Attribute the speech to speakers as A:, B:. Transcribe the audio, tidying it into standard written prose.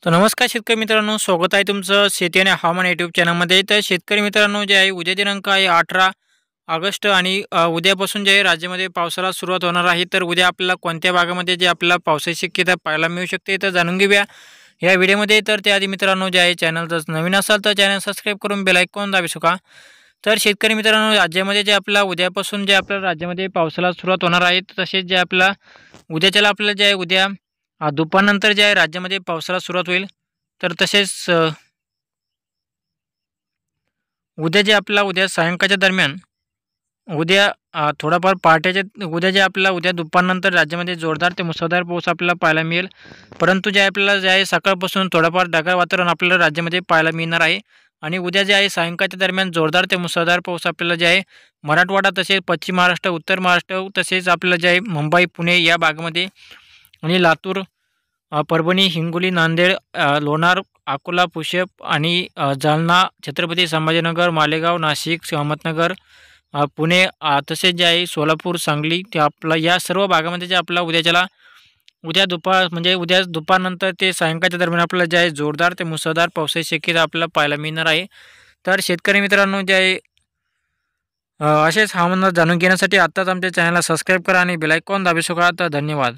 A: तर नमस्कार शेतकरी मित्रांनो, स्वागत आहे तुमचं शेती आणि हवामान यूट्यूब चॅनलमध्ये. तर शेतकरी मित्रांनो, जे आहे उद्या दिनांक आहे 18 ऑगस्ट आणि उद्यापासून जे आहे राज्यामध्ये पावसाला सुरुवात होणार आहे. तर उद्या आपल्याला कोणत्या भागामध्ये जे आपल्याला पावसाची शक्यता पाहायला मिळू शकते तर जाणून घेऊया या व्हिडिओमध्ये. तर त्याआधी मित्रांनो, जे आहे चॅनल जर नवीन असाल तर चॅनल सबस्क्राईब करून बेल आयकॉन दाबू शका. तर शेतकरी मित्रांनो, राज्यामध्ये जे आपला उद्यापासून जे आपल्या राज्यामध्ये पावसाला सुरुवात होणार आहे, तसेच जे आपला उद्याच्याला आपल्याला जे आहे उद्या दुपारनंतर जे आहे राज्यामध्ये पावसाला सुरुवात होईल. तर तसेच उद्या जे आपल्याला उद्या सायंकाळच्या दरम्यान उद्या थोडाफार पहाटेच्या उद्या जे आपल्याला उद्या दुपारनंतर राज्यामध्ये जोरदार ते मुसळधार पाऊस आपल्याला पाहायला मिळेल. परंतु जे आपल्याला जे आहे सकाळपासून थोडंफार ढगाळ वातावरण आपल्याला राज्यामध्ये पाहायला मिळणार आहे. आणि उद्या जे आहे सायंकाळच्या दरम्यान जोरदार ते मुसळधार पाऊस आपल्याला जे आहे मराठवाडा, तसेच पश्चिम महाराष्ट्र, उत्तर महाराष्ट्र, तसेच आपल्याला जे आहे मुंबई, पुणे या भागामध्ये आणि लातूर, परभणी, हिंगोली, नांदेड, लोणार, अकोला, पुसद आणि जालना, छत्रपती संभाजीनगर, मालेगाव, नाशिक, अहमदनगर, पुणे, तसेच जे आहे सोलापूर, सांगली, ते आपला या सर्व भागामध्ये जे आपला उद्याच्याला उद्या दुपार म्हणजे उद्या दुपारनंतर ते सायंकाळच्या दरम्यान आपल्याला जे आहे जोरदार ते मुसळधार पावसाची शक्यता आपल्याला पाहायला मिळणार आहे. तर शेतकरी मित्रांनो, जे आहे असेच हवामान जाणून घेण्यासाठी आत्ताच आमच्या चॅनलला सबस्क्राईब करा आणि बेल आयकॉन दाबू शका. तर धन्यवाद.